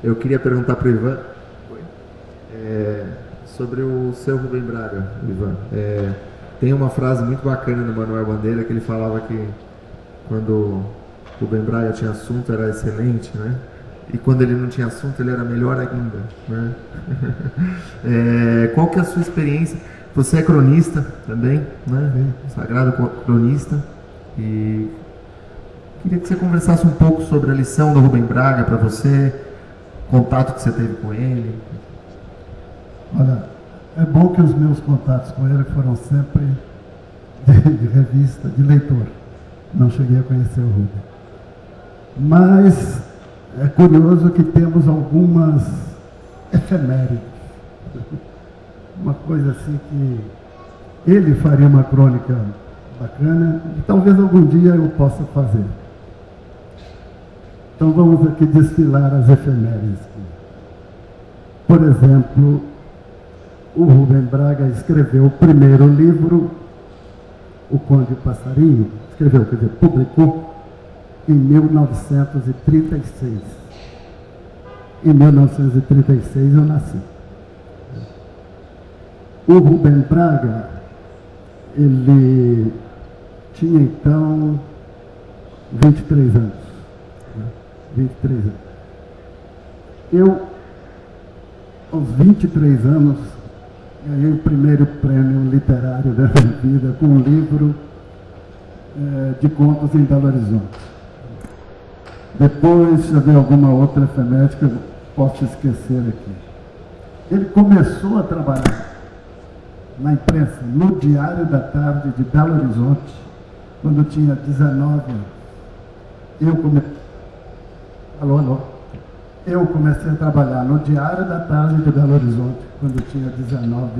Eu queria perguntar para o Ivan sobre o seu Rubem Braga, Ivan. Tem uma frase muito bacana do Manuel Bandeira que ele falava que quando o Rubem Braga tinha assunto era excelente, né? E quando ele não tinha assunto ele era melhor ainda, né? Qual que é a sua experiência? Você é cronista também, né? Sagrado cronista. E queria que você conversasse um pouco sobre a lição do Rubem Braga para você, contato que você teve com ele. Olha, é bom que os meus contatos com ele foram sempre de revista, de leitor. Não cheguei a conhecer o Rubem. Mas é curioso que temos algumas efemérides. Uma coisa assim que ele faria uma crônica bacana e talvez algum dia eu possa fazer. Então vamos aqui desfilar as efemérides. Por exemplo, o Rubem Braga escreveu o primeiro livro, O Conde Passarinho, escreveu, quer dizer, publicou em 1936. Em 1936 eu nasci. O Rubem Braga, ele tinha então 23 anos. 23 anos. Eu, aos 23 anos, ganhei o primeiro prêmio literário da minha vida com um livro de contos em Belo Horizonte. Depois, já veio alguma outra efeméride que eu posso esquecer aqui. Ele começou a trabalhar na imprensa, no Diário da Tarde de Belo Horizonte, quando tinha 19 anos. Eu comecei a trabalhar no Diário da Tarde de Belo Horizonte, quando eu tinha 19 anos.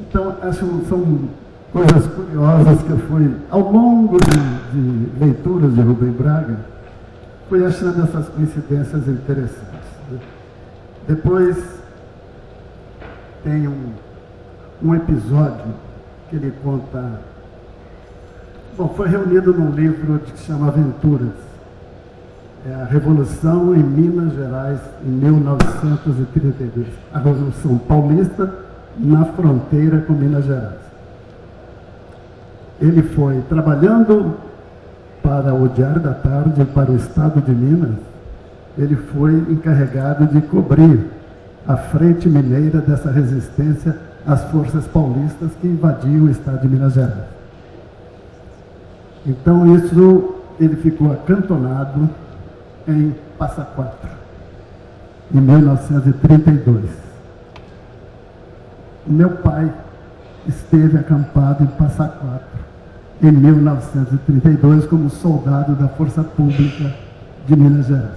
Então, acho que são coisas curiosas que eu fui, ao longo de leituras de Rubem Braga, fui achando essas coincidências interessantes. Depois, tem um episódio que ele conta... Bom, foi reunido num livro que se chama Aventuras. É a Revolução em Minas Gerais, em 1932. A Revolução Paulista na fronteira com Minas Gerais. Ele foi trabalhando para o Diário da Tarde, para o Estado de Minas. Ele foi encarregado de cobrir a frente mineira dessa resistência às forças paulistas que invadiam o Estado de Minas Gerais. Então, isso, ele ficou acantonado em Passa Quatro, em 1932. O meu pai esteve acampado em Passa Quatro, em 1932, como soldado da Força Pública de Minas Gerais.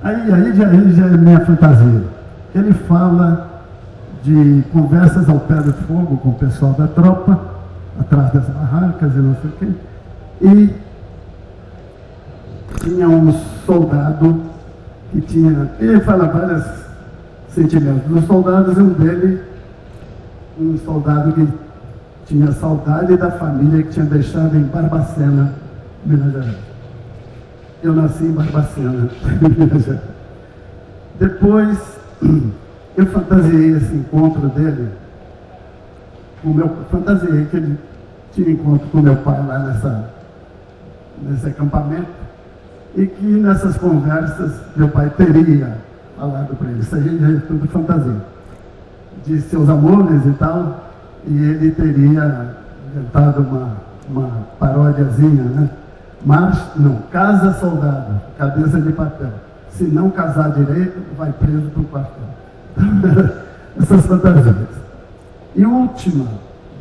Aí já é minha fantasia. Ele fala de conversas ao pé do fogo com o pessoal da tropa, atrás das barracas e não sei o quê. E tinha um soldado que tinha... Ele fala vários sentimentos dos soldados, e um dele, um soldado que tinha saudade da família que tinha deixado em Barbacena, Minas Gerais. Eu nasci em Barbacena, Minas Gerais. Depois, eu fantasiei esse encontro dele, fantasiei que ele tinha encontro com meu pai lá nesse acampamento, e que nessas conversas meu pai teria falado para ele, isso aí é tudo fantasia, de seus amores e tal, e ele teria inventado uma paródiazinha, né? Casa soldado, cabeça de papel. Se não casar direito, vai preso para o quartel. Essas fantasias. E última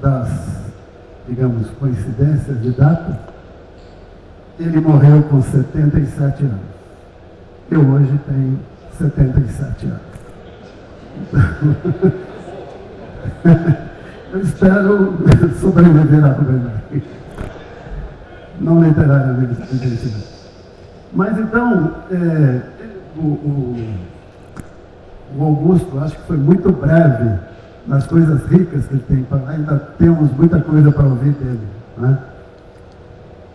das, digamos, coincidências de data, ele morreu com 77 anos. Eu hoje tenho 77 anos. Eu espero sobreviver à Rubem Braga. Não literariamente, evidentemente. Mas então, o Augusto, acho que foi muito breve nas coisas ricas que ele tem. Ainda temos muita coisa para ouvir dele, né?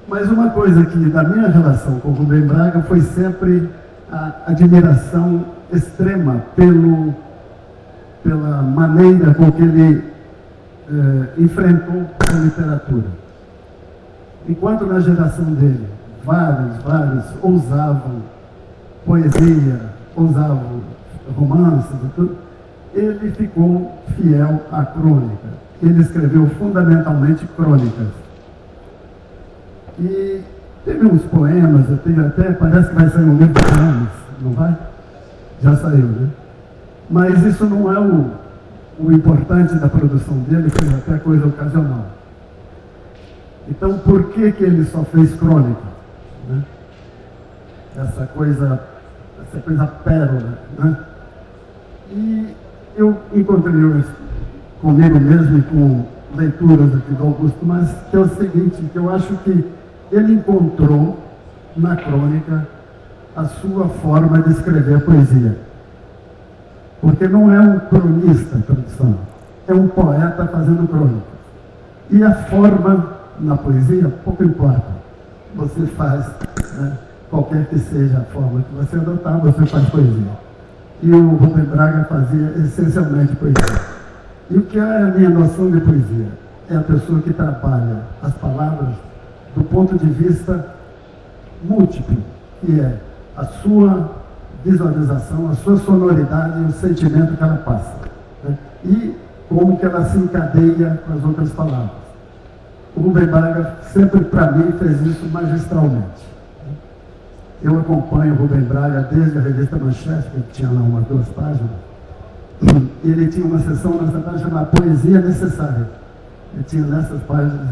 Mas uma coisa que, da minha relação com o Rubem Braga, foi sempre a admiração extrema pela maneira com que ele enfrentou a literatura. Enquanto na geração dele, vários ousavam poesia, ousavam romances e tudo, ele ficou fiel à crônica. Ele escreveu fundamentalmente crônicas. E teve uns poemas, até parece que vai sair um livro de poemas, não vai? Já saiu, né? Mas isso não é o importante da produção dele, foi até coisa ocasional. Então, por que ele só fez crônica? Né? Essa coisa pérola, né? E eu encontrei comigo mesmo e com leituras aqui do Augusto, mas que é o seguinte, que eu acho que ele encontrou na crônica a sua forma de escrever poesia. Porque não é um cronista tradicional, é um poeta fazendo crônica. E a forma na poesia, pouco importa. Você faz, né, qualquer que seja a forma que você adotar, você faz poesia. E o Rubem Braga fazia essencialmente poesia. E o que é a minha noção de poesia? É a pessoa que trabalha as palavras do ponto de vista múltiplo, que é a sua visualização, a sua sonoridade e o sentimento que ela passa, né? E como que ela se encadeia com as outras palavras. O Rubem Braga sempre, para mim, fez isso magistralmente. Eu acompanho o Rubem Braga desde a revista Manchete, que tinha lá umas 2 páginas. Ele tinha uma seção nessa página chamada Poesia Necessária. Ele tinha nessas páginas.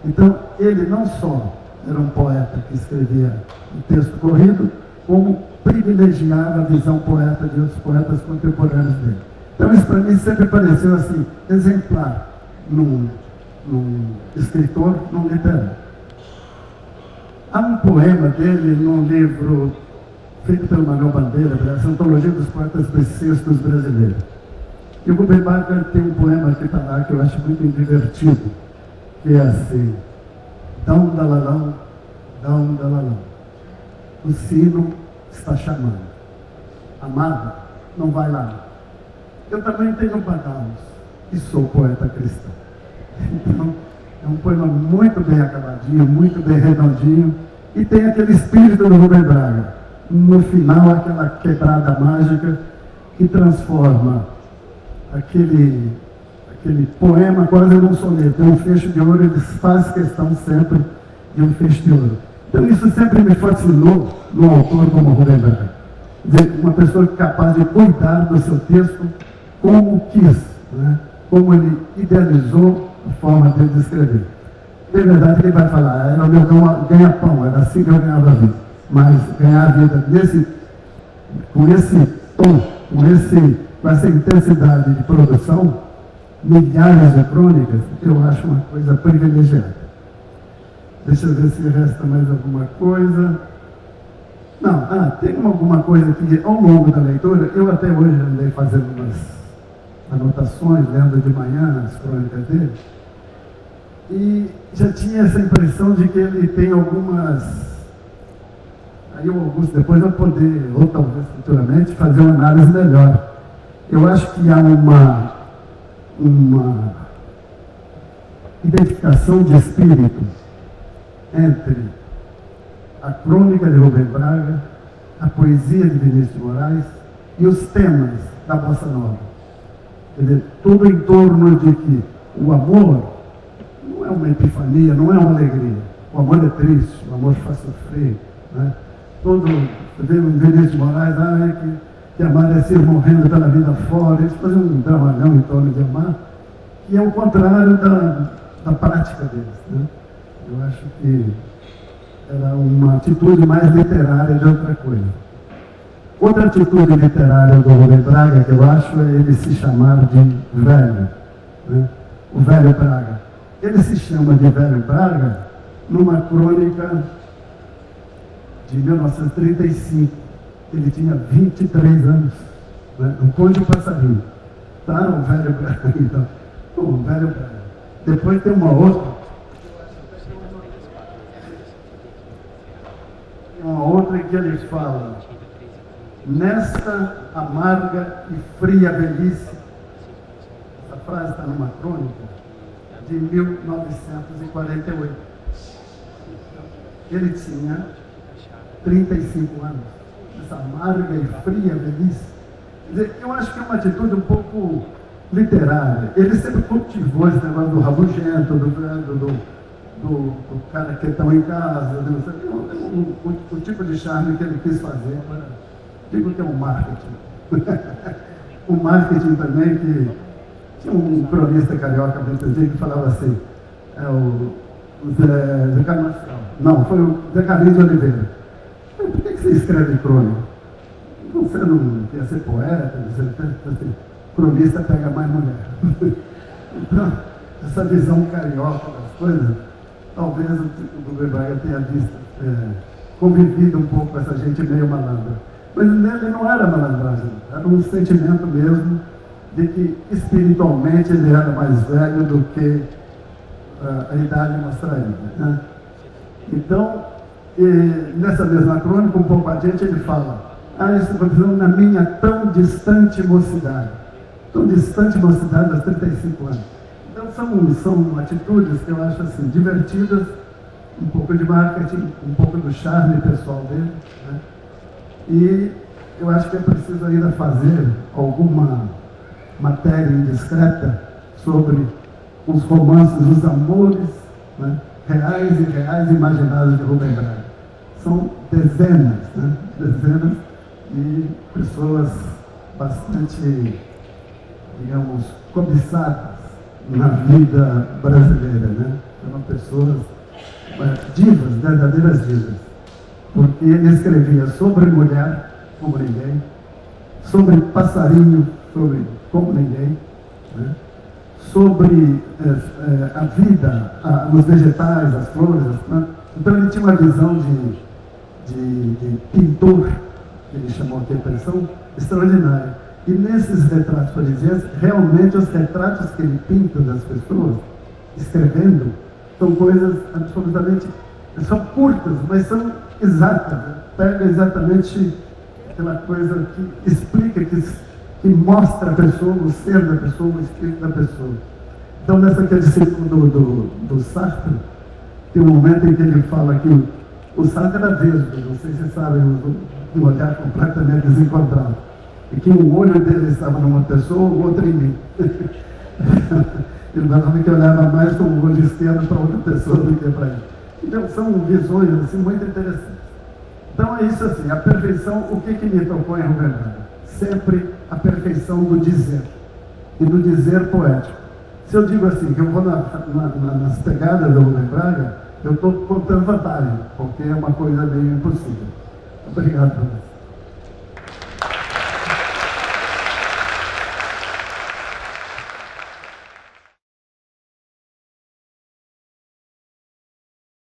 Então, ele não só era um poeta que escrevia um texto corrido, como privilegiava a visão poeta de outros poetas contemporâneos dele. Então, isso para mim sempre pareceu assim, exemplar num escritor, num literário. Há um poema dele num livro feito pelo Manuel Bandeira, a Antologia dos Poetas Bissextos Brasileiros. E o Rubem Braga tem um poema que está lá que eu acho muito divertido, que é assim: dão dalalão, dão dalalão. O sino está chamando. Amado, não vai lá. Eu também tenho badalhos e sou poeta cristão. Então, é um poema muito bem acabadinho, muito bem redondinho, e tem aquele espírito do Rubem Braga. No final, aquela quebrada mágica que transforma aquele poema quase num soneto. É um fecho de ouro, ele faz questão sempre de um fecho de ouro. Então, isso sempre me fascinou no autor como Rubem Braga. Uma pessoa capaz de cuidar do seu texto como quis, né? Como ele idealizou a forma dele de escrever. É verdade que ele vai falar, era o meu ganha-pão, era assim que eu ganhava a vida. Mas ganhar a vida com esse tom, com essa intensidade de produção, milhares de crônicas, eu acho uma coisa privilegiada. Deixa eu ver se resta mais alguma coisa. Não, tem alguma coisa que ao longo da leitura, eu até hoje andei fazendo umas anotações, lendo de manhã as crônicas dele, e já tinha essa impressão de que ele tem algumas... Aí o Augusto depois vai poder, ou talvez futuramente, fazer uma análise melhor. Eu acho que há uma identificação de espírito entre a crônica de Rubem Braga, a poesia de Vinícius de Moraes e os temas da Bossa Nova. Quer dizer, tudo em torno de que o amor não é uma epifania, não é uma alegria. O amor é triste, o amor faz sofrer, né? Vê o Vinícius de Moraes, que amar é ser morrendo pela vida fora. Eles fazem um dramalhão em torno de amar, que é o contrário da prática deles, né? Eu acho que era uma atitude mais literária de outra coisa. Outra atitude literária do Rubem Braga, que eu acho, é ele se chamar de velho, né? O velho Braga. Ele se chama de velho Braga numa crônica de 1935. Ele tinha 23 anos, né? Um Conde Passarinho. Tá, o velho Braga, então. O velho Braga. Depois tem uma outra em que eles falam nesta amarga e fria velhice. Essa frase está numa crônica de 1948. Ele tinha 35 anos. Essa amarga e fria velhice. Quer dizer, eu acho que é uma atitude um pouco literária. Ele sempre cultivou esse negócio do rabugento, do cara que estão em casa, o tipo de charme que ele quis fazer. Digo que é um marketing. O marketing também que... Tinha um cronista carioca que falava assim, o Zé Carlos, não, foi o Zé Carlinhos de Oliveira. Por que você escreve crônica? Você não quer ser poeta? Assim, cronista pega mais mulher. Então, essa visão carioca das coisas, talvez o Rubem Braga tenha visto, convivido um pouco com essa gente meio malandra. Mas nele não era malandragem, era um sentimento mesmo de que espiritualmente ele era mais velho do que a idade mostraria. Né? Então, nessa mesma crônica, um pouco adiante, ele fala: isso aconteceu na minha tão distante mocidade. Tão distante mocidade aos 35 anos. Então, são atitudes que eu acho assim, divertidas, um pouco de marketing, um pouco do charme pessoal dele. Né? E eu acho que é preciso ainda fazer alguma matéria indiscreta sobre os romances, os amores, né, reais e reais imaginários de Rubem Braga. São dezenas, né, dezenas de pessoas bastante, digamos, cobiçadas na vida brasileira, né? Eram pessoas divas, verdadeiras divas, porque ele escrevia sobre mulher, como ninguém, sobre passarinho, sobre como ninguém, né? Sobre a vida, os vegetais, as flores. Né? Então ele tinha uma visão de pintor, que ele chamou de atenção, extraordinária. E nesses retratos parisienses, realmente os retratos que ele pinta das pessoas, escrevendo, são coisas absolutamente, são curtas, mas são exatas. Né? Pega exatamente aquela coisa que explica, que mostra a pessoa, o ser da pessoa, o espírito da pessoa. Então, nessa questão do Sartre, tem um momento em que ele fala que o Sartre era vesgo, não sei se vocês sabem, um olhar completamente desencontrado, e que um olho dele estava numa pessoa, o outro em mim. Ele falava que olhava mais com o olho esquerdo para outra pessoa do que para ele. Então, são visões assim, muito interessantes. Então, é isso assim, a perfeição, o que me tocou em Rubem Braga? Sempre a perfeição do dizer, e do dizer poético. Se eu digo assim, que eu vou nas pegadas do Rubem Braga, eu estou contando vantagem, porque é uma coisa meio impossível. Obrigado, professor.